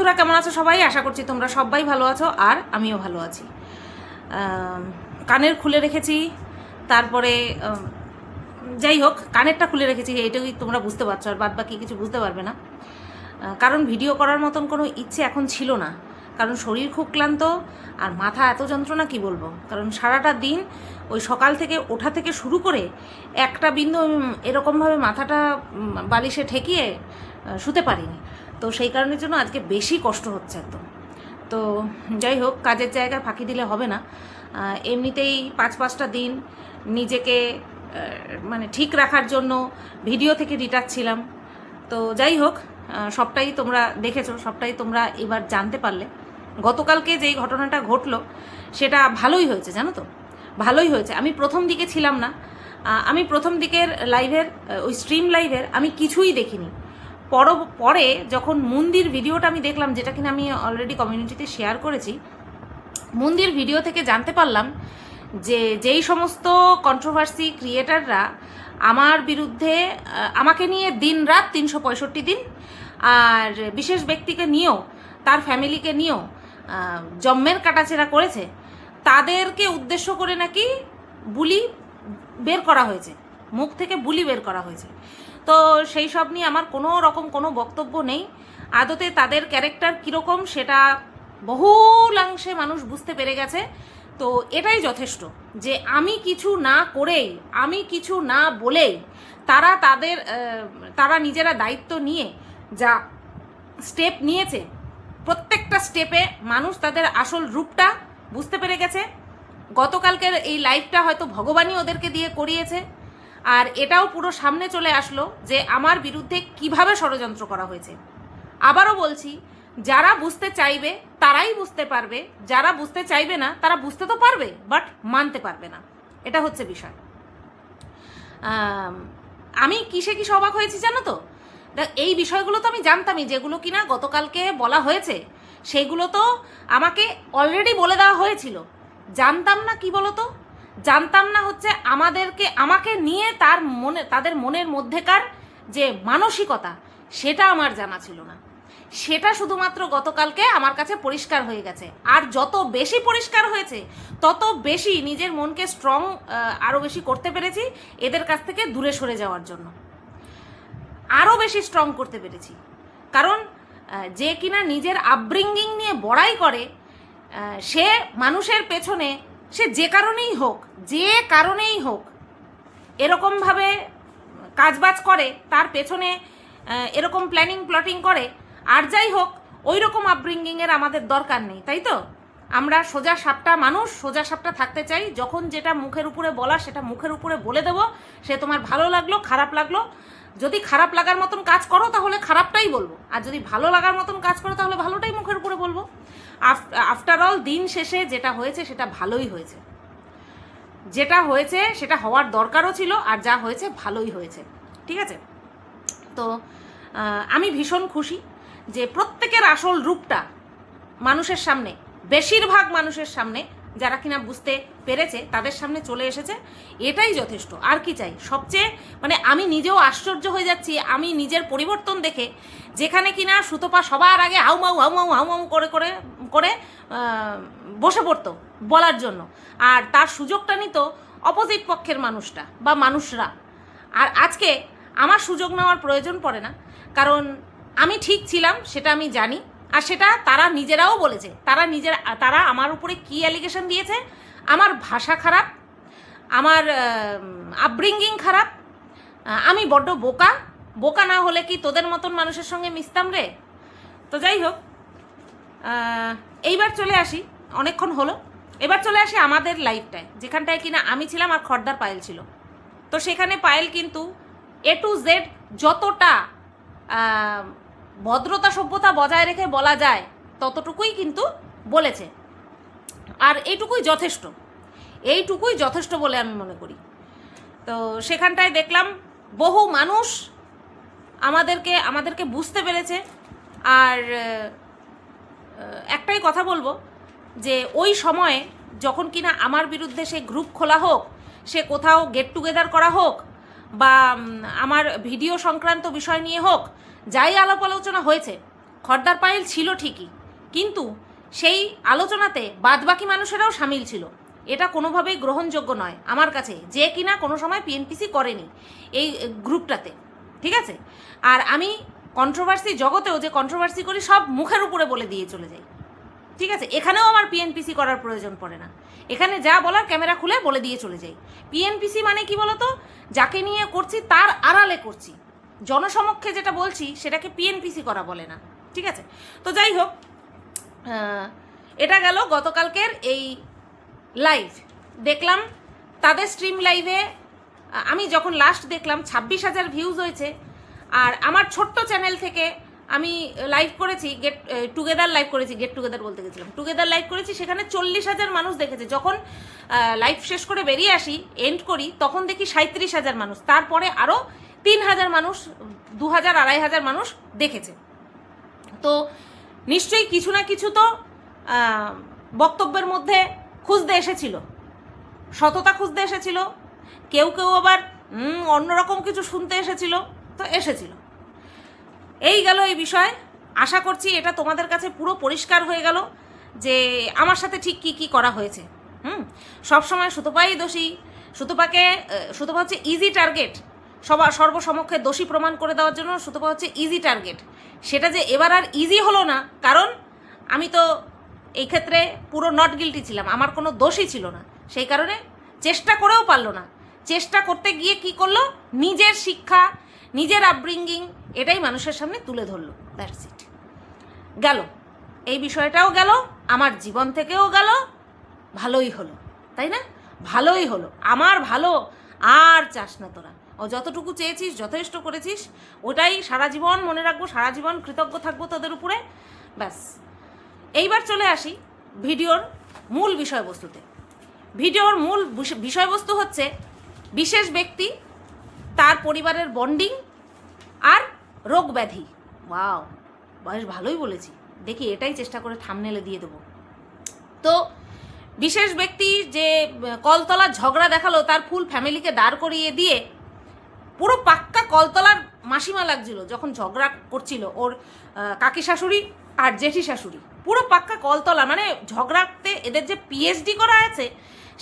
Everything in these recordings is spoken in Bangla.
বন্ধুরা কেমন আছো সবাই? আশা করছি তোমরা সবাই ভালো আছো, আর আমিও ভালো আছি। কানের খুলে রেখেছি, তারপরে যাই হোক কানেরটা খুলে রেখেছি, এইটাই তোমরা বুঝতে পারছো, আর বাদ বাকি কিছু বুঝতে পারবে না। কারণ ভিডিও করার মতন কোনো ইচ্ছে এখন ছিল না, কারণ শরীর খুব ক্লান্ত আর মাথা এত যন্ত্রণা কি বলবো। কারণ সারাটা দিন ওই সকাল থেকে ওঠা থেকে শুরু করে একটা বিন্দু এরকমভাবে মাথাটা বালিশে ঠেকিয়ে শুতে পারিনি, তো সেই কারণের জন্য আজকে বেশি কষ্ট হচ্ছে একদম। তো যাই হোক, কাজের জায়গায় ফাঁকি দিলে হবে না। এমনিতেই পাঁচটা দিন নিজেকে মানে ঠিক রাখার জন্য ভিডিও থেকে ডিটাচ ছিলাম। তো যাই হোক, সবটাই তোমরা দেখেছো, সবটাই তোমরা এবার জানতে পারলে। গতকালকে যেই ঘটনাটা ঘটলো সেটা ভালোই হয়েছে, জানো তো, ভালোই হয়েছে। আমি প্রথম দিকে ছিলাম না, আমি প্রথম দিকের লাইভের ওই স্ট্রিম লাইভের আমি কিছুই দেখিনি। পরে যখন মন্দির ভিডিওটা আমি দেখলাম, যেটা কিনা আমি অলরেডি কমিউনিটিতে শেয়ার করেছি, মন্দির ভিডিও থেকে জানতে পারলাম যে যেই সমস্ত কন্ট্রোভার্সি ক্রিয়েটাররা আমার বিরুদ্ধে, আমাকে নিয়ে দিন রাত 365 দিন, আর বিশেষ ব্যক্তিকে নিয়েও, তার ফ্যামিলিকে নিয়েও জম্মের কাটাছেড়া করেছে, তাদেরকে উদ্দেশ্য করে নাকি বুলি বের করা হয়েছে, মুখ থেকে বুলি বের করা হয়েছে। তো সেই সব নিয়ে আমার কোনো রকম কোনো বক্তব্য নেই। আদতে তাদের ক্যারেক্টার কীরকম সেটা বহুলাংশে মানুষ বুঝতে পেরে গেছে। তো এটাই যথেষ্ট যে আমি কিছু না করেই, আমি কিছু না বলেই তারা নিজেরা দায়িত্ব নিয়ে যা স্টেপ নিয়েছে, প্রত্যেকটা স্টেপে মানুষ তাদের আসল রূপটা বুঝতে পেরে গেছে। গতকালকের এই লাইভটা হয়তো ভগবানই ওদেরকে দিয়ে করিয়েছে, আর এটাও পুরো সামনে চলে আসলো যে আমার বিরুদ্ধে কিভাবে ষড়যন্ত্র করা হয়েছে। আবারও বলছি, যারা বুঝতে চাইবে তারাই বুঝতে পারবে, যারা বুঝতে চাইবে না তারা বুঝতে তো পারবে, বাট মানতে পারবে না, এটা হচ্ছে বিষয়। আমি কিসে অবাক হয়েছি জানো তো? এই বিষয়গুলো তো আমি জানতামই, যেগুলো কিনা গতকালকে বলা হয়েছে সেইগুলো তো আমাকে অলরেডি বলে দেওয়া হয়েছিল। জানতাম না কি বলো তো, জানতাম না হচ্ছে আমাকে নিয়ে তাদের মনের মধ্যেকার যে মানসিকতা, সেটা আমার জানা ছিল না। সেটা শুধুমাত্র গতকালকে আমার কাছে পরিষ্কার হয়ে গেছে। আর যত বেশি পরিষ্কার হয়েছে তত বেশি নিজের মনকে স্ট্রং আরও বেশি করতে পেরেছি, এদের কাছ থেকে দূরে সরে যাওয়ার জন্য আরও বেশি স্ট্রং করতে পেরেছি। কারণ যে কিনা নিজের আপব্রিঙ্গিং নিয়ে বড়াই করে, সে মানুষের পেছনে, সে যে কারণেই হোক এরকমভাবে কাজবাজ করে, তার পেছনে এরকম প্লটিং করে। আর যাই হোক, ওই রকম আপব্রিঙ্গিংয়ের আমাদের দরকার নেই, তাই তো? আমরা সোজা সাপটা মানুষ, সোজা সাপটা থাকতে চাই। যখন যেটা মুখের উপরে বলা সেটা মুখের উপরে বলে দেবো। সে তোমার ভালো লাগলো খারাপ লাগলো, যদি খারাপ লাগার মতন কাজ করো তাহলে খারাপটাই বলবো, আর যদি ভালো লাগার মতন কাজ করো তাহলে ভালোটাই মুখের উপরে বলবো। আফটার অল দিন শেষে যেটা হয়েছে সেটা ভালোই হয়েছে, যেটা হয়েছে সেটা হওয়ার দরকারও ছিল, আর যা হয়েছে ভালোই হয়েছে, ঠিক আছে? তো আমি ভীষণ খুশি যে প্রত্যেকের আসল রূপটা মানুষের সামনে, বেশিরভাগ মানুষের সামনে, যারা কিনা বুঝতে পেরেছে তাদের সামনে চলে এসেছে। এটাই যথেষ্ট, আর কি চাই? সবচেয়ে মানে আমি নিজেও আশ্চর্য হয়ে যাচ্ছি আমি নিজের পরিবর্তন দেখে, যেখানে কিনা সুতপা সবার আগে হাউমাউ করে করে করে বসে পড়তো বলার জন্য, আর তার সুযোগটা নিত অপোজিট পক্ষের মানুষটা বা মানুষরা। আর আজকে আমার সুযোগ নেওয়ার প্রয়োজন পড়ে না, কারণ আমি ঠিক ছিলাম সেটা আমি জানি, আর সেটা তারা নিজেরাও বলেছে। তারা আমার উপরে কি অ্যালিগেশন দিয়েছে? আমার ভাষা খারাপ, আমার আপব্রিঙ্গিং খারাপ, আমি বড্ড বোকা না হলে কি তোদের মতন মানুষের সঙ্গে মিশতাম রে? তো যাই হোক, এইবার চলে আসি, অনেকক্ষণ হলো, এবার চলে আসি আমাদের লাইফটায়, যেখানটায় কিনা আমি ছিলাম আর খর্দার পায়েল ছিল। তো সেখানে পায়েল কিন্তু A to Z যতটা ভদ্রতা সভ্যতা বজায় রেখে বলা যায় ততটুকুই কিন্তু বলেছে, আর এইটুকুই যথেষ্ট বলে আমি মনে করি। তো সেখানটায় দেখলাম বহু মানুষ আমাদেরকে বুঝতে পেরেছে। আর একটাই কথা বলবো যে ওই সময়ে যখন কিনা আমার বিরুদ্ধে সে গ্রুপ খোলা হোক, সে কোথাও গেট টুগেদার করা হোক, বা আমার ভিডিও সংক্রান্ত বিষয় নিয়ে হোক, যাই আলাপ আলোচনা হয়েছে, খর্দার পায়েল ছিল ঠিকই, কিন্তু সেই আলোচনাতে বাদবাকি মানুষেরাও সামিল ছিল। এটা কোনোভাবেই গ্রহণযোগ্য নয় আমার কাছে, যে কিনা কোনো সময় পিএনপিসি করেনি এই গ্রুপটাতে, ঠিক আছে? আর আমি কন্ট্রোভার্সি জগতেও যে কন্ট্রোভার্সি করি সব মুখের উপরে বলে দিয়ে চলে যাই, ঠিক আছে? এখানেও আমার পিএনপিসি করার প্রয়োজন পড়ে না, এখানে যা বলার ক্যামেরা খুলে বলে দিয়ে চলে যাই। পিএনপিসি মানে কি বলতো, যাকে নিয়ে করছি তার আড়ালে করছি, জনসমক্ষে যেটা বলছি সেটাকে পিএনপিসি করা বলে না, ঠিক আছে? তো যাই হোক, এটা গেল গতকালকের এই লাইভ। দেখলাম তাদের স্ট্রিম লাইভে আমি যখন লাস্ট দেখলাম 26,000 ভিউজ হয়েছে। আর আমার ছোট্ট চ্যানেল থেকে আমি লাইভ করেছি, গেট টুগেদার লাইভ করেছি, গেট টুগেদার বলতে গেছিলাম, টুগেদার লাইভ করেছি, সেখানে 40,000 মানুষ দেখেছে। যখন লাইভ শেষ করে বেরিয়ে আসি, এন্ড করি, তখন দেখি 37,000 মানুষ, তারপরে আরও 3,000 মানুষ, 2,000 2,500 মানুষ দেখেছে। তো নিশ্চয়ই কিছু না কিছু তো বক্তব্যের মধ্যে খুঁজতে এসেছিল, সততা খুঁজতে এসেছিল, কেউ কেউ আবার অন্যরকম কিছু শুনতে এসেছিল, তো এসেছিল। এই গেল এই বিষয়। আশা করছি এটা তোমাদের কাছে পুরো পরিষ্কার হয়ে গেল যে আমার সাথে ঠিক কি কি করা হয়েছে। সবসময় সুতপাই দোষী, সুতপা হচ্ছে ইজি টার্গেট, সর্বসমক্ষে দোষী প্রমাণ করে দেওয়ার জন্য সুতপা হচ্ছে ইজি টার্গেট। সেটা যে এবার আর ইজি হলো না, কারণ আমি তো এই ক্ষেত্রে পুরো নট গিল্টি ছিলাম, আমার কোনো দোষই ছিল না, সেই কারণে চেষ্টা করেও পারলো না। চেষ্টা করতে গিয়ে কি করলো, নিজের শিক্ষা, নিজের আপব্রিঙ্গিং এটাই মানুষের সামনে তুলে ধরলো, দ্যাটস ইট। গেল এই বিষয়টাও গেল, আমার জীবন থেকেও গেল, ভালোই হলো, তাই না? ভালোই হলো, আমার ভালো আর চাস না তোরা। ও যতটুকু চেয়েছিস, যথেষ্ট করেছিস, ওটাই সারা জীবন মনে রাখবো, সারা জীবন কৃতজ্ঞ থাকবো তোদের উপরে, ব্যাস। এইবার চলে আসি ভিডিওর মূল বিষয়বস্তুতে। ভিডিওর মূল বিষয়বস্তু হচ্ছে বিশেষ ব্যক্তি, তার পরিবারের বন্ডিং আর রোগ ব্যাধি। ওয়াও, বেশ ভালোই বলেছি, দেখি এটাই চেষ্টা করে থাম্বনেলে দিয়ে দেবো। তো বিশেষ ব্যক্তি যে কলতলার ঝগড়া দেখালো, তার ফুল ফ্যামিলিকে দাঁড় করিয়ে দিয়ে পুরো পাক্কা কলতলার মাসিমা লাগছিল যখন ঝগড়া করছিল ওর কাকি শাশুড়ি আর জেঠি শাশুড়ি, পুরো পাক্কা কলতলা। মানে ঝগড়াতে এদের যে পিএইচডি করা আছে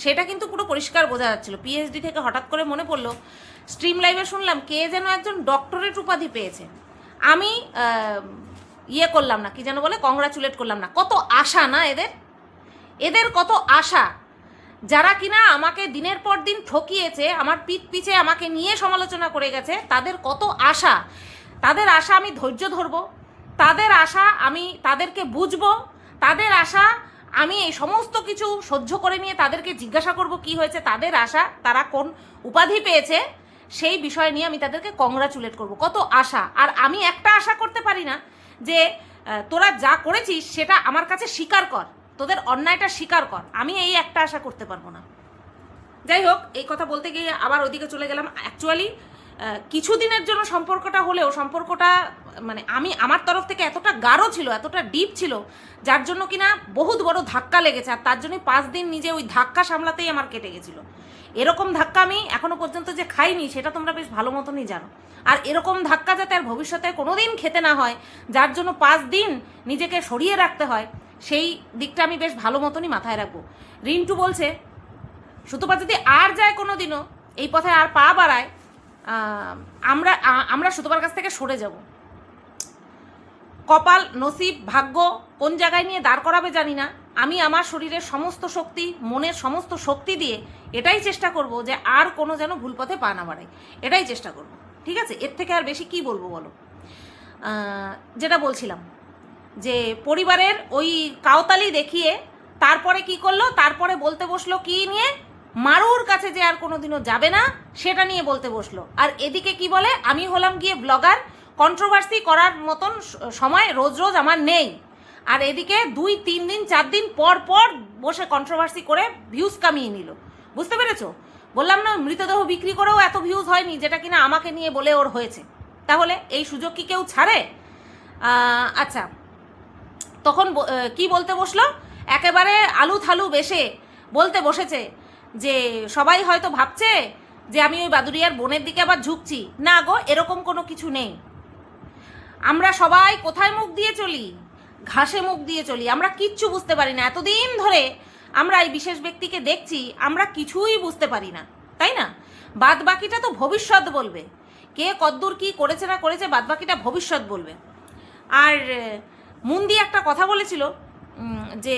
সেটা কিন্তু পুরো পরিষ্কার বোঝা যাচ্ছিল। পিএইচডি থেকে হঠাৎ করে মনে পড়লো, স্ট্রিম লাইভে শুনলাম কে যেন একজন ডক্টরেট উপাধি পেয়েছে। আমি ইয়ে করলাম না, কি যেন বলে, কংগ্রাচুলেট করলাম না। কত আশা না এদের কত আশা, যারা কিনা আমাকে দিনের পর দিন ঠকিয়েছে, আমার পিছে আমাকে নিয়ে সমালোচনা করে গেছে, তাদের কত আশা। তাদের আশা আমি ধৈর্য ধরবো, তাদের আশা আমি তাদেরকে বুঝবো, তাদের আশা আমি এই সমস্ত কিছু সহ্য করে নিয়ে তাদেরকে জিজ্ঞাসা করব কি হয়েছে, তাদের আশা তারা কোন উপাধি পেয়েছে সেই বিষয় নিয়ে আমি তাদেরকে কংগ্রাচুলেট করব। কত আশা। আর আমি একটা আশা করতে পারি না যে তোরা যা করেছিস সেটা আমার কাছে স্বীকার কর, তোদের অন্যায়টা স্বীকার কর, আমি এই একটা আশা করতে পারবো না। যাই হোক, এই কথা বলতে গিয়ে আবার ওইদিকে চলে গেলাম। অ্যাকচুয়ালি কিছুদিনের জন্য সম্পর্কটা হলেও সম্পর্কটা মানে আমার তরফ থেকে এতটা গাঢ় ছিল, এতটা ডিপ ছিল, যার জন্য কিনা বহুত বড় ধাক্কা লেগেছে। আর তার জন্যই 5 দিন নিজে ওই ধাক্কা সামলাতেই আমার কেটে গেছিলো। এরকম ধাক্কা আমি এখনো পর্যন্ত যে খাইনি সেটা তোমরা বেশ ভালো মতনই জানো। আর এরকম ধাক্কা যাতে আর ভবিষ্যতে কোনোদিন খেতে না হয়, যার জন্য 5 দিন নিজেকে সরিয়ে রাখতে হয়, সেই দিকটা আমি বেশ ভালো মতনই মাথায় রাখবো। রিন্টু বলছে সুতপা যদি আর যায় কোনো দিনও এই পথে আর পা বাড়ায়, আমরা সুতপার কাছ থেকে সরে যাব। কপাল, নসিব, ভাগ্য কোন জায়গায় নিয়ে দাঁড় করাবে জানি না। আমি আমার শরীরের সমস্ত শক্তি, মনের সমস্ত শক্তি দিয়ে এটাই চেষ্টা করব যে আর কোনো যেন ভুল পথে পা না বাড়ায়, এটাই চেষ্টা করব, ঠিক আছে? এর থেকে আর বেশি কি বলবো বলো? যেটা বলছিলাম যে পরিবারের ওই কাওতালি দেখিয়ে তারপরে কি করলো, তারপরে বলতে বসলো কি নিয়ে, মারুর কাছে যে আর কোনোদিনও যাবে না সেটা নিয়ে বলতে বসলো। আর এদিকে কি বলে, আমি হলাম গিয়ে ব্লগার, কন্ট্রোভার্সি করার মতন সময় রোজ রোজ আমার নেই। আর এদিকে 2, 3 দিন 4 দিন পর পর বসে কন্ট্রোভার্সি করে ভিউজ কামিয়ে নিল। বুঝতে পেরেছো? বললাম না, মৃতদেহ বিক্রি করেও এত ভিউজ হয়নি যেটা কিনা আমাকে নিয়ে বলে ওর হয়েছে। তাহলে এই সুযোগ কি কেউ ছাড়ে? আচ্ছা, তখন কি বলতে বসলো, একেবারে আলু থালু বেশে বলতে বসেছে যে সবাই হয়তো ভাবছে যে আমি ওই বাদুরিয়ার বোনের দিকে আবার ঝুঁকছি। না গো, এরকম কোনো কিছু নেই। আমরা সবাই কোথায় মুখ দিয়ে চলি? ঘাসে মুখ দিয়ে চলি, আমরা কিচ্ছু বুঝতে পারি না। এতদিন ধরে আমরা এই বিশেষ ব্যক্তিকে দেখছি, আমরা কিছুই বুঝতে পারি না, তাই না? বাদ বাকিটা তো ভবিষ্যৎ বলবে, কে কদ্দূর কি করেছে না করেছে বাদ বাকিটা ভবিষ্যৎ বলবে। আর মুন্দি একটা কথা বলেছিল যে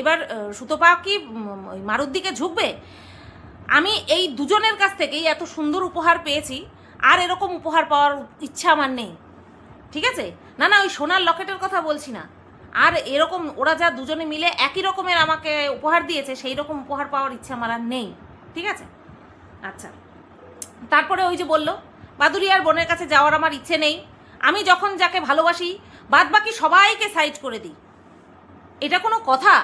এবার সুতপা কি মারুর দিকে ঝুঁকবে। আমি এই দুজনের কাছ থেকেই এত সুন্দর উপহার পেয়েছি, আর এরকম উপহার পাওয়ার ইচ্ছা আমার নেই, ঠিক আছে? না না, ওই সোনার লকেটের কথা বলছি না, আর এরকম ওরা যা দুজনে মিলে একই রকমের আমাকে উপহার দিয়েছে সেই রকম উপহার পাওয়ার ইচ্ছা আমার আর নেই, ঠিক আছে? আচ্ছা, তারপরে ওই যে বললো বাদুরিয়ার বোনের কাছে যাওয়ার আমার ইচ্ছে নেই, আমি যখন যাকে ভালোবাসি বাদ বাকি সবাইকে সাইড করে দিই। এটা কোনো কথা?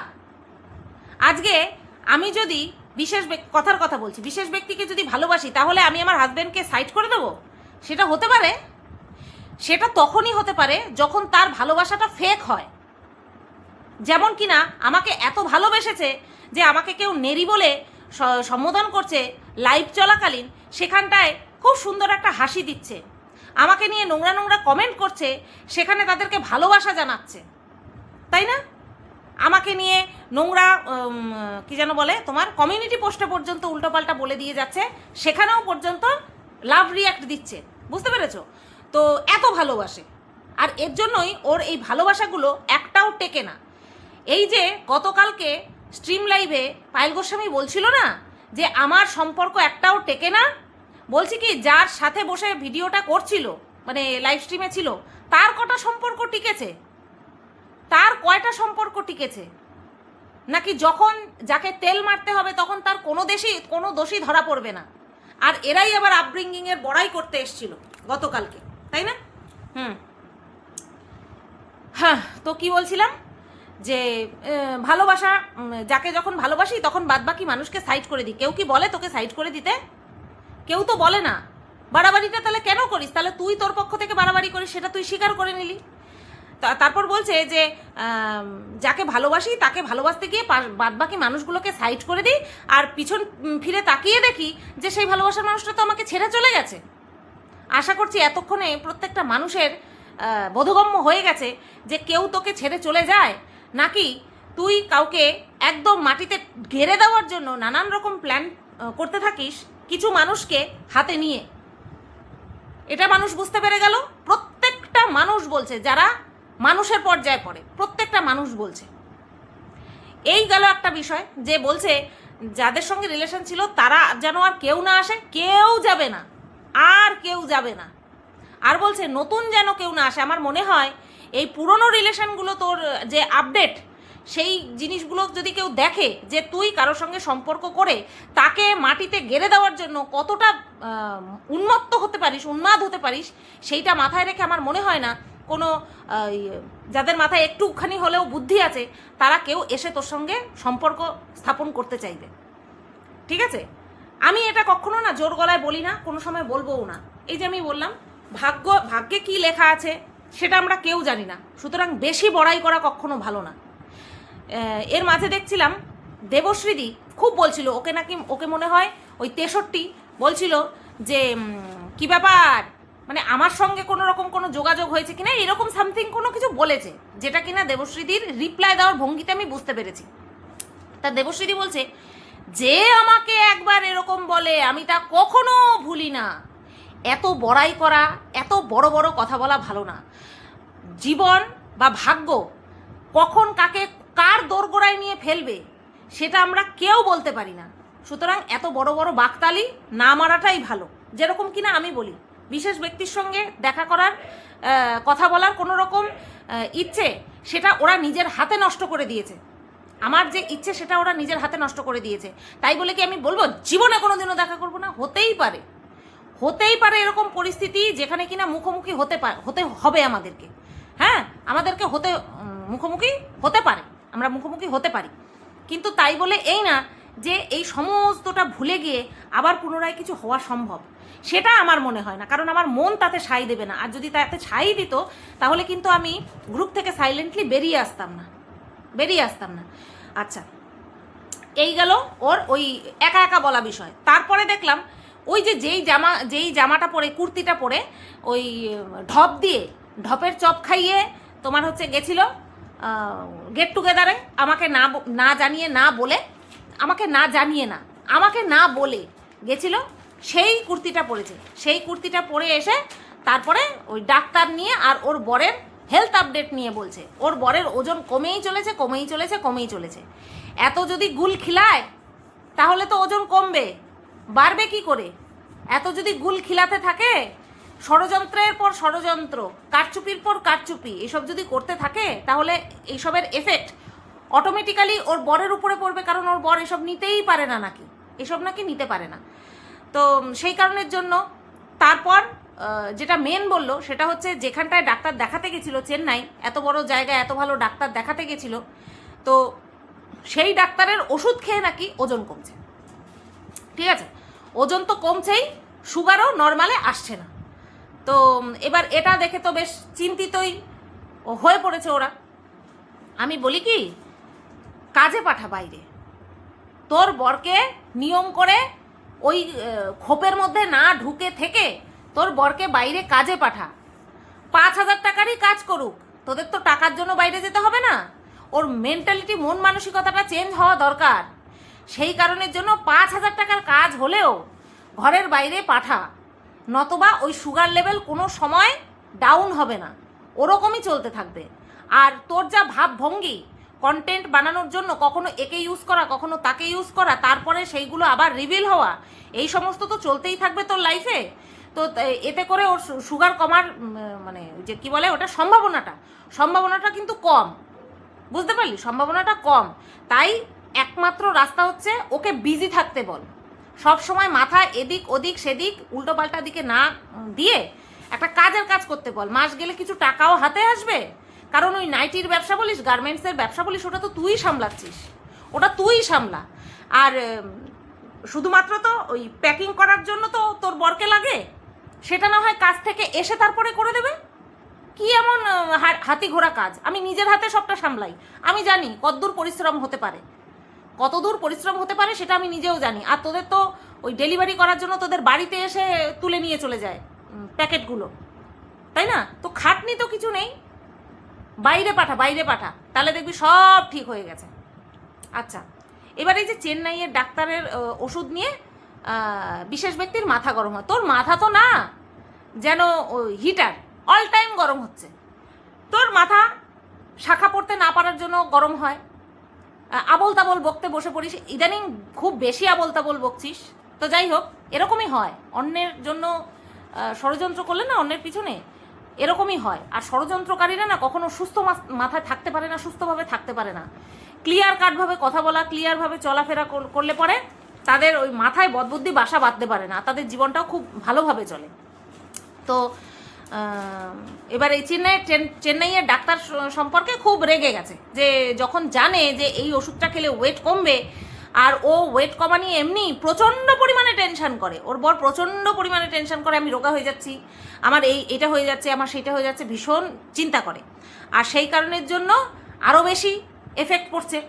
আজকে আমি যদি কথার কথা বলছি, বিশেষ ব্যক্তিকে যদি ভালোবাসি তাহলে আমি আমার হাজব্যান্ডকে সাইড করে দেবো? সেটা হতে পারে? সেটা তখনই হতে পারে যখন তার ভালোবাসাটা ফেক হয়। যেমন কিনা আমাকে এত ভালোবেসেছে যে আমাকে কেউ নেরি বলে সম্বোধন করছে লাইভ চলাকালীন, সেখানটায় খুব সুন্দর একটা হাসি দিচ্ছে, আমাকে নিয়ে নোংরা নোংরা কমেন্ট করছে, সেখানে তাদেরকে ভালোবাসা জানাচ্ছে, তাই না? আমাকে নিয়ে নোংরা কি যেন বলে তোমার কমিউনিটি পোস্টে পর্যন্ত উল্টোপাল্টা বলে দিয়ে যাচ্ছে, সেখানেও পর্যন্ত লাভ রিয়াক্ট দিচ্ছে, বুঝতে পেরেছো? তো এত ভালোবাসে, আর এর জন্যই ওর এই ভালোবাসাগুলো একটাও টেকে না। এই যে গতকালকে স্ট্রিম লাইভে পায়েল গোস্বামী বলছিল না যে আমার সম্পর্ক একটাও টেকে না, বলছি কি যার সাথে বসে ভিডিওটা করছিল মানে লাইভ স্ট্রিমে ছিল তার কটা সম্পর্ক টিকেছে? তার কয়টা সম্পর্ক টিকেছে? নাকি যখন যাকে তেল মারতে হবে তখন তার কোনো দোষী ধরা পড়বে না? আর এরাই আবার আপব্রিঙ্গিংয়ের বড়াই করতে এসছিল গতকালকে, তাই না? হ্যাঁ, তো কি বলছিলাম যে ভালোবাসা, যাকে যখন ভালোবাসি তখন বাদবাকি মানুষকে সাইড করে দিই। কেউ কি বলে তোকে সাইড করে দিতে? কেউ তো বলে না। বাড়াবাড়িটা তাহলে কেন করিস? তাহলে তুই তোর পক্ষ থেকে বাড়াবাড়ি করিস, সেটা তুই স্বীকার করে নিলি। তারপর বলছে যে যাকে ভালোবাসি তাকে ভালোবাসতে গিয়ে বাদবাকি মানুষগুলোকে সাইড করে দিই, আর পিছন ফিরে তাকিয়ে দেখি যে সেই ভালোবাসার মানুষটা তো আমাকে ছেড়ে চলে গেছে। আশা করছি এতক্ষণে প্রত্যেকটা মানুষের বোধগম্য হয়ে গেছে যে কেউ তোকে ছেড়ে চলে যায় নাকি তুই কাউকে একদম মাটিতে ঘেরে দেওয়ার জন্য নানান রকম প্ল্যান করতে থাকিস কিছু মানুষকে হাতে নিয়ে। এটা মানুষ বুঝতে পেরে গেল, প্রত্যেকটা মানুষ বলছে, যারা মানুষের পর্যায়ে পড়ে প্রত্যেকটা মানুষ বলছে। এই গেল একটা বিষয়, যে বলছে যাদের সঙ্গে রিলেশন ছিল তারা যেন আর কেউ না আসে, কেউ যাবে না, আর কেউ যাবে না। আর বলছে নতুন যেন কেউ না আসে। আমার মনে হয় এই পুরনো রিলেশনগুলো তোর যে আপডেট, সেই জিনিসগুলো যদি কেউ দেখে যে তুই কারোর সঙ্গে সম্পর্ক করে তাকে মাটিতে গেড়ে দেওয়ার জন্য কতটা উন্মত্ত হতে পারিস, উন্মাদ হতে পারিস, সেইটা মাথায় রেখে আমার মনে হয় না কোনো যাদের মাথায় একটুখানি হলেও বুদ্ধি আছে তারা কেউ এসে তোর সঙ্গে সম্পর্ক স্থাপন করতে চাইবে, ঠিক আছে? আমি এটা কখনো না জোর গলায় বলি না, কোনো সময় বলবোও না। এই যে আমি বললাম ভাগ্যে কি লেখা আছে সেটা আমরা কেউ জানি না, সুতরাং বেশি বড়াই করা কখনো ভালো না। এর মাঝে দেখছিলাম দেবশ্রীদি খুব বলছিল, ওকে মনে হয় ওই 63 বলছিল যে কি ব্যাপার, মানে আমার সঙ্গে কোনো রকম কোনো যোগাযোগ হয়েছে কিনা এরকম সামথিং কোনো কিছু বলেছে, যেটা কিনা দেবশ্রীদির রিপ্লাই দেওয়ার ভঙ্গিতে আমি বুঝতে পেরেছি। তা দেবশ্রীদি বলছে যে আমাকে একবার এরকম বলে আমি তা কখনো ভুলি না। এত বড়াই করা, এত বড় বড় কথা বলা ভালো না। জীবন বা ভাগ্য কখন কার দোরগোড়ায় নিয়ে ফেলবে সেটা আমরা কেউ বলতে পারি না। সুতরাং এত বড় বড় বাকতালি না মারাটাই ভালো। যেরকম কিনা আমি বলি, বিশেষ ব্যক্তির সঙ্গে দেখা করার, কথা বলার কোনো রকম ইচ্ছে, সেটা ওরা নিজের হাতে নষ্ট করে দিয়েছে। আমার যে ইচ্ছে সেটা ওরা নিজের হাতে নষ্ট করে দিয়েছে। তাই বলে কি আমি বলবো জীবনে কোনোদিনও দেখা করবো না? হতেই পারে এরকম পরিস্থিতি যেখানে কিনা মুখোমুখি হতে হবে আমাদেরকে। হ্যাঁ, আমাদেরকে মুখোমুখি হতে পারে, আমরা মুখোমুখি হতে পারি, কিন্তু তাই বলে এই না যে এই সমস্তটা ভুলে গিয়ে আবার পুনরায় কিছু হওয়া সম্ভব, সেটা আমার মনে হয় না। কারণ আমার মন তাতে সাই দেবে না। আর যদি তাতে সাই দিত তাহলে কিন্তু আমি গ্রুপ থেকে সাইলেন্টলি বেরিয়ে আসতাম না। আচ্ছা, এই গেল ওর ওই একা একা বলা বিষয়। তারপরে দেখলাম ওই যে যেই জামাটা পরে, কুর্তিটা পরে ওই ঢপ দিয়ে ঢপের চপ খাইয়ে তোমার হচ্ছে গেছিল গেট টুগেদারে, আমাকে না জানিয়ে না বলে, আমাকে না বলে গেছিল, সেই কুর্তিটা পরেছে। সেই কুর্তিটা পরে এসে তারপরে ওই ডাক্তার নিয়ে আর ওর বরের হেলথ আপডেট নিয়ে বলছে ওর বরের ওজন কমেই চলেছে। এত যদি গুল খিলায় তাহলে তো ওজন কমবে, বাড়বে কি করে? এত যদি গুল খিলাতে থাকে, ষড়যন্ত্রের পর ষড়যন্ত্র, কারচুপির পর কারচুপি এসব যদি করতে থাকে, তাহলে এইসবের এফেক্ট অটোমেটিক্যালি ওর বরের উপরে পড়বে, কারণ ওর বর এসব নিতেই পারে না, এসব নিতে পারে না। তো সেই কারণের জন্য তারপর যেটা মেন বললো সেটা হচ্ছে যেখানটায় ডাক্তার দেখাতে গেছিলো, চেন্নাই, এত বড় জায়গায় এত ভালো ডাক্তার দেখাতে গেছিলো, তো সেই ডাক্তারের ওষুধ খেয়ে নাকি ওজন কমছে। ঠিক আছে, ওজন তো কমছেই, সুগারও নর্মালে আসছে না। তো এবার এটা দেখে তো বেশ চিন্তিতই হয়ে পড়েছে ওরা। আমি বলি কি, কাজে পাঠা বাইরে, তোর বরকে নিয়ম করে ওই খোপের মধ্যে না ঢুকে থেকে তোর বরকে বাইরে কাজে পাঠা। 5,000 টাকারই কাজ করুক, তোদের তো টাকার জন্য বাইরে যেতে হবে না। ওর মেন্টালিটি, মন মানসিকতাটা চেঞ্জ হওয়া দরকার। সেই কারণের জন্য 5,000 টাকার কাজ হলেও ঘরের বাইরে পাঠা, নতবা ওই সুগার লেভেল কোনো সময় ডাউন হবে না, ওরকমই চলতে থাকবে। আর তোর যা ভাবভঙ্গি, কন্টেন্ট বানানোর জন্য কখনো একে ইউজ করা, কখনো তাকে ইউজ করা, তারপরে সেইগুলো আবার রিভিল হওয়া, এই সমস্ত তো চলতেই থাকবে তোর লাইফে। তো এতে করে ওর সুগার কমার মানে যে কি বলে ওটা, সম্ভাবনাটা কিন্তু কম, বুঝতে পারলি? সম্ভাবনাটা কম। তাই একমাত্র রাস্তা হচ্ছে ওকে বিজি থাকতে বল, সব সময় মাথা এদিক ওদিক সেদিক উল্টোপাল্টা দিকে না দিয়ে একটা কাজের কাজ করতে বল। মাস গেলে কিছু টাকাও হাতে আসবে, কারণ ওই নাইটির ব্যবসা বলিস, গার্মেন্টসের ব্যবসা বলিস, ওটা তো তুই সামলাচ্ছিস, ওটা তুই সামলা। আর শুধুমাত্র তো ওই প্যাকিং করার জন্য তো তোর বরকে লাগে, সেটা না হয় কাজ থেকে এসে তারপরে করে দেবে। কি এমন হাতি ঘোড়া কাজ? আমি নিজের হাতে সবটা সামলাই, আমি জানি কতদূর পরিশ্রম হতে পারে সেটা আমি নিজেও জানি। আর তোদের তো ওই ডেলিভারি করার জন্য তোদের বাড়িতে এসে তুলে নিয়ে চলে যায় প্যাকেটগুলো, তাই না? তো খাটনি তো কিছু নেই, বাইরে পাঠা, তাহলে দেখবি সব ঠিক হয়ে গেছে। আচ্ছা, এবার এই যে চেন্নাইয়ের ডাক্তারের ওষুধ নিয়ে বিশেষ ব্যক্তির মাথা গরম হয়। তোর মাথা তো না যেন হিটার, অল টাইম গরম হচ্ছে। তোর মাথা শাখা পড়তে না পারার জন্য গরম হয়, আবল তাবল বকতে বসে পড়িস, ইদানিং খুব বেশি আবল তাবল বকছিস। তো যাই হোক, এরকমই হয়, অন্যের জন্য ষড়যন্ত্র করলে না, অন্যের পিছনে এরকমই হয়। আর ষড়যন্ত্রকারীরা না কখনো সুস্থ মাথায় থাকতে পারে না, সুস্থভাবে থাকতে পারে না। ক্লিয়ার কাটভাবে কথা বলা, ক্লিয়ারভাবে চলাফেরা করলে পরে তাদের ওই মাথায় বদবুদ্ধি বাসা বাঁধতে পারে না, তাদের জীবনটাও খুব ভালোভাবে চলে। তো এবার এই চেন্নাইয়ের ডাক্তার সম্পর্কে খুব রেগে গেছে, যে যখন জানে যে এই ওষুধটা খেলে ওয়েট কমবে, আর ও ওয়েট কমা নিয়ে এমনি প্রচণ্ড পরিমাণে টেনশন করে, ওর বর প্রচণ্ড পরিমাণে টেনশন করে, আমি রোগা হয়ে যাচ্ছি, আমার এটা হয়ে যাচ্ছে, আমার সেটা হয়ে যাচ্ছে, ভীষণ চিন্তা করে। আর সেই কারণের জন্য আরও বেশি এফেক্ট পড়ছে।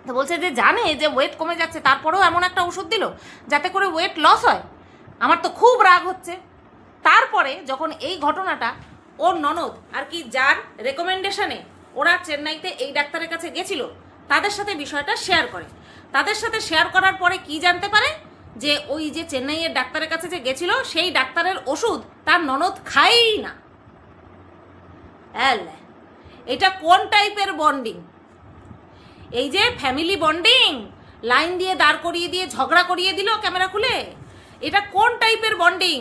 তো বলছে যে জানে যে ওয়েট কমে যাচ্ছে, তারপরেও এমন একটা ওষুধ দিল যাতে করে ওয়েট লস হয়। আমার তো খুব রাগ হচ্ছে। তারপরে যখন এই ঘটনাটা ওর ননদ আর কি, যার রেকমেন্ডেশনে ওরা চেন্নাইতে এই ডাক্তারের কাছে গেছিল, তাদের সাথে বিষয়টা শেয়ার করে, তাদের সাথে শেয়ার করার পরে কি জানতে পারে, যে ওই যে চেন্নাইয়ের ডাক্তারের কাছে যে গেছিল সেই ডাক্তারের ওষুধ তার ননদ খায়ই না। এটা কোন টাইপের বন্ডিং? এই যে ফ্যামিলি বন্ডিং, লাইন দিয়ে দাঁড় করিয়ে দিয়ে ঝগড়া করিয়ে দিল ক্যামেরা খুলে, এটা কোন টাইপের বন্ডিং?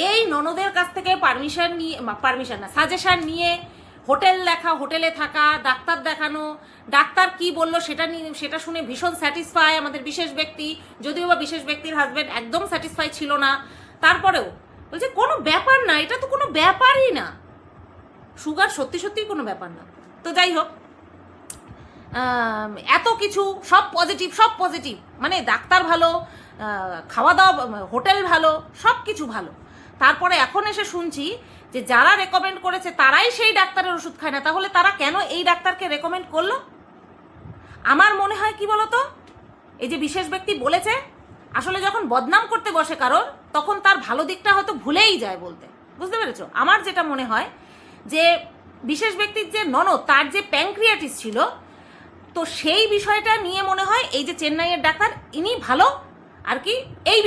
এই ননদের কাছ থেকে সাজেশন নিয়ে হোটেল দেখা, হোটেলে থাকা, ডাক্তার দেখানো, ডাক্তার কি বললো সেটা শুনে ভীষণ স্যাটিসফাই আমাদের বিশেষ ব্যক্তি, যদিও বা বিশেষ ব্যক্তির হাজব্যান্ড একদম স্যাটিসফাই ছিল না, তারপরেও বলছে কোনো ব্যাপার না, এটা তো কোনো ব্যাপারই না, সুগার সত্যি সত্যিই কোনো ব্যাপার না। তো যাই হোক, এত কিছু সব পজিটিভ, মানে ডাক্তার ভালো, খাওয়া দাওয়া, হোটেল ভালো, সব কিছু ভালো। তারপরে এখন এসে শুনছি যে যারা রেকমেন্ড করেছে তারাই সেই ডাক্তারের ওষুধ খায় না, তাহলে তারা কেন এই ডাক্তারকে রেকমেন্ড করলো? আমার মনে হয় কি বলতো, এই যে বিশেষ ব্যক্তি বলেছে, আসলে যখন বদনাম করতে বসে কারোর, তখন তার ভালো দিকটা হয়তো ভুলেই যায় বলতে। বুঝতে পেরেছো? আমার যেটা মনে হয় যে বিশেষ ব্যক্তির যে ননদ, তার যে প্যানক্রিয়াটিস ছিল, তো সেই বিষয়টা নিয়ে মনে হয় এই যে চেন্নাইয়ের ডাক্তার ইনি ভালো আর কি এই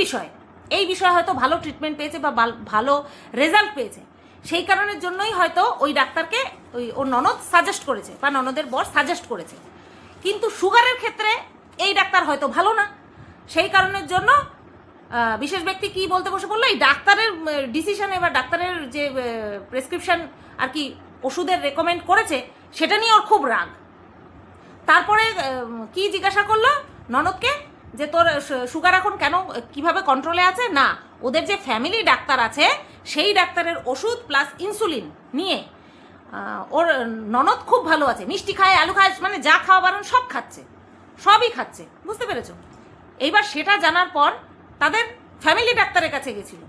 বিষয়ে হয়তো ভালো ট্রিটমেন্ট পেয়েছে বা ভালো রেজাল্ট পেয়েছে, সেই কারণের জন্যই হয়তো ওই ডাক্তারকে ওর ননদ সাজেস্ট করেছে বা ননদের বর সাজেস্ট করেছে। কিন্তু সুগারের ক্ষেত্রে এই ডাক্তার হয়তো ভালো না, সেই কারণের জন্য বিশেষ ব্যক্তি কি বলতে বসে বললো, এই ডাক্তারের ডিসিশনে বা ডাক্তারের যে প্রেসক্রিপশন আর কি ওষুধের রেকমেন্ড করেছে সেটা নিয়ে ওর খুব রাগ। তারপরে কি জিজ্ঞাসা করলো ননদকে যে তোর সুগার এখন কেন কিভাবে কন্ট্রোলে আছে, না ওদের যে ফ্যামিলি ডাক্তার আছে সেই ডাক্তারের ওষুধ প্লাস ইনসুলিন নিয়ে ওর ননদ খুব ভালো আছে, মিষ্টি খায়, আলু খায়, মানে যা খাওয়া বারণ সব খাচ্ছে, সবই খাচ্ছে, বুঝতে পেরেছো? এইবার সেটা জানার পর তাদের ফ্যামিলি ডাক্তারের কাছে গেছিল।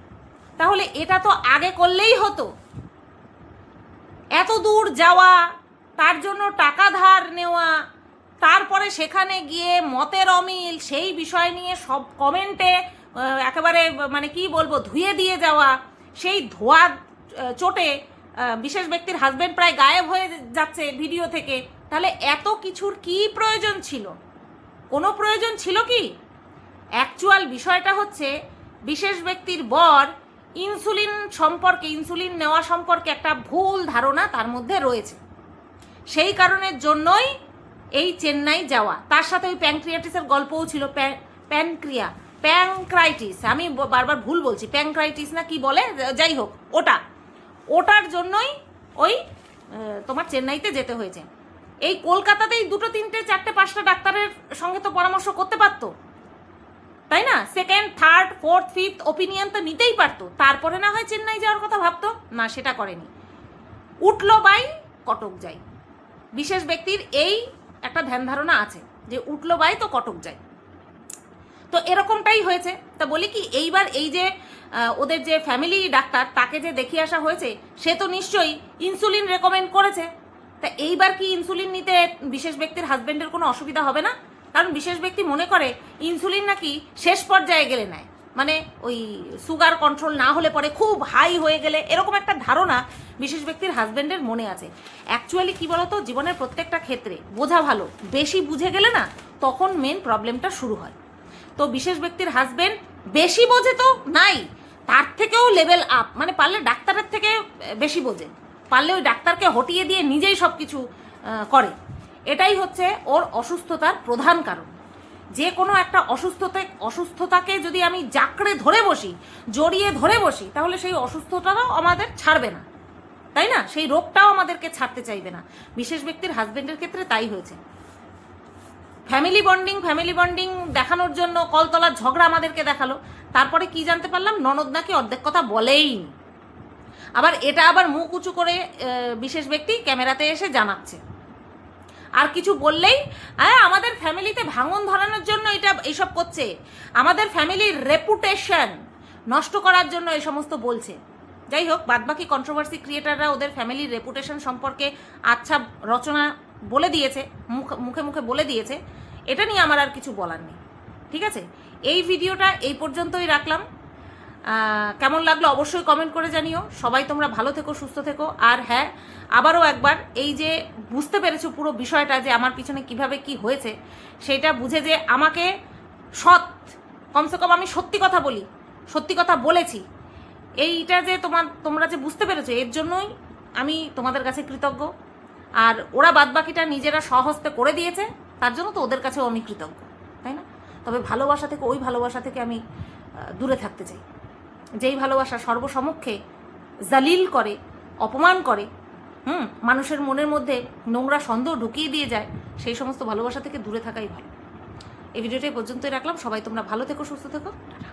তাহলে এটা তো আগে করলেই হতো, এত দূর যাওয়া, তার জন্য টাকা ধার নেওয়া, তারপরে সেখানে গিয়ে মতের অমিল, সেই বিষয় নিয়ে সব কমেন্টে একেবারে মানে কি বলবো ধুয়ে দিয়ে যাওয়া, সেই ধোয়া চোটে বিশেষ ব্যক্তির হাজবেন্ড প্রায় গায়েব হয়ে যাচ্ছে ভিডিও থেকে। তাহলে এত কিছুর কি প্রয়োজন ছিল? কোনো প্রয়োজন ছিল কি? অ্যাকচুয়াল বিষয়টা হচ্ছে বিশেষ ব্যক্তির বর ইনসুলিন নেওয়া সম্পর্কে একটা ভুল ধারণা তার মধ্যে রয়েছে, সেই কারণের জন্যই এই চেন্নাই যাওয়া। তার সাথে ওই প্যানক্রিয়াটিসের গল্পও ছিল, প্যানক্রাইটিস, আমি বারবার ভুল বলছি, প্যানক্রাইটিস না কি বলে, যাই হোক ওটার জন্যই ওই তোমার চেন্নাইতে যেতে হয়েছে। এই কলকাতাতেই 2, 3, 4, 5টা ডাক্তারের সঙ্গে তো পরামর্শ করতে পারতো, তাই না? 2nd, 3rd, 4th, 5th opinion তো নিতেই পারতো, তারপরে না হয় চেন্নাই যাওয়ার কথা ভাবতো। না, সেটা করেনি, উঠলো বাই কটক যাই। বিশেষ ব্যক্তির এই একটা ধ্যান ধারণা আছে যে উঠলো বাই তো কটক যাই, তো এরকমটাই হয়েছে। তা বলি কি, এইবার এই যে ওদের যে ফ্যামিলি ডাক্তার তাকে যে দেখিয়ে আসা হয়েছে সে তো নিশ্চয়ই ইনসুলিন রেকমেন্ড করেছে। তা এইবার কি ইনসুলিন নিতে বিশেষ ব্যক্তির হাজবেন্ডের কোনো অসুবিধা হবে না? কারণ বিশেষ ব্যক্তি মনে করে ইনসুলিন নাকি শেষ পর্যায়ে গেলে নেয়, মানে ওই সুগার কন্ট্রোল না হলে পরে খুব হাই হয়ে গেলে, এরকম একটা ধারণা বিশেষ ব্যক্তির হাজবেন্ডের মনে আছে। অ্যাকচুয়ালি কি বলতো, জীবনের প্রত্যেকটা ক্ষেত্রে বোঝা ভালো, বেশি বুঝে গেলে না তখন মেন প্রবলেমটা শুরু হয়। তো বিশেষ ব্যক্তির হাজবেন্ড বেশি বোঝে তো নাই, তার থেকেও লেভেল আপ, মানে পারলে ডাক্তারের থেকে বেশি বোঝে, পারলে ওই ডাক্তারকে হটিয়ে দিয়ে নিজেই সব কিছু করে। এটাই হচ্ছে ওর অসুস্থতার প্রধান কারণ। যে কোনো একটা অসুস্থতাকে যদি আমি জাকড়ে ধরে বসি, জড়িয়ে ধরে বসি, তাহলে সেই অসুস্থতাটাও আমাদের ছাড়বে না, তাই না? সেই রোগটাও আমাদেরকে ছাড়তে চাইবে না। বিশেষ ব্যক্তির হাজবেন্ডের ক্ষেত্রে তাই হয়েছে। ফ্যামিলি বন্ডিং দেখানোর জন্য কলতলার ঝগড়া আমাদেরকে দেখালো, তারপরে কি জানতে পারলাম, ননদ নাকি অর্ধেক কথা বলেইনি। আবার মুখ উঁচু করে বিশেষ ব্যক্তি ক্যামেরাতে এসে জানাচ্ছে, আর কিছু বললেই আমাদের ফ্যামিলিতে ভাঙন ধরানোর জন্য এইসব করছে, আমাদের ফ্যামিলির রেপুটেশন নষ্ট করার জন্য এই সমস্ত বলছে। যাই হোক, বাদবাকি কন্ট্রোভার্সি ক্রিয়েটাররা ওদের ফ্যামিলির রেপুটেশন সম্পর্কে আচ্ছা রচনা বলে দিয়েছে, মুখে মুখে বলে দিয়েছে, এটা নিয়ে আমার আর কিছু বলার নেই। ঠিক আছে, এই ভিডিওটা এই পর্যন্তই রাখলাম। কেমন লাগলো অবশ্যই কমেন্ট করে জানিও। সবাই তোমরা ভালো থেকো, সুস্থ থেকো। আর হ্যাঁ, আবারও একবার এই যে বুঝতে পেরেছো পুরো বিষয়টা যে আমার পিছনে কিভাবে কি হয়েছে, সেটা বুঝে যে আমাকে কমসে কম আমি সত্যি কথা বলি, সত্যি কথা বলেছি, এইটা যে তোমরা যে বুঝতে পেরেছো, এর জন্যই আমি তোমাদের কাছে কৃতজ্ঞ। আর ওরা বাদবাকিটা নিজেরা স্বহস্তে করে দিয়েছে, তার জন্য তো ওদের কাছেও আমি কৃতজ্ঞ, তাই না? তবে ভালোবাসা থেকে, ওই ভালোবাসা থেকে আমি দূরে থাকতে চাই, যেই ভালোবাসা সর্বসমক্ষে জালিল করে, অপমান করে, মানুষের মনের মধ্যে নোংরা সন্দেহ ঢুকিয়ে দিয়ে যায়, সেই সমস্ত ভালোবাসা থেকে দূরে থাকাই ভালো। এই ভিডিওটা এই পর্যন্তই রাখলাম। সবাই তোমরা ভালো থেকো, সুস্থ থেকো, টাটা।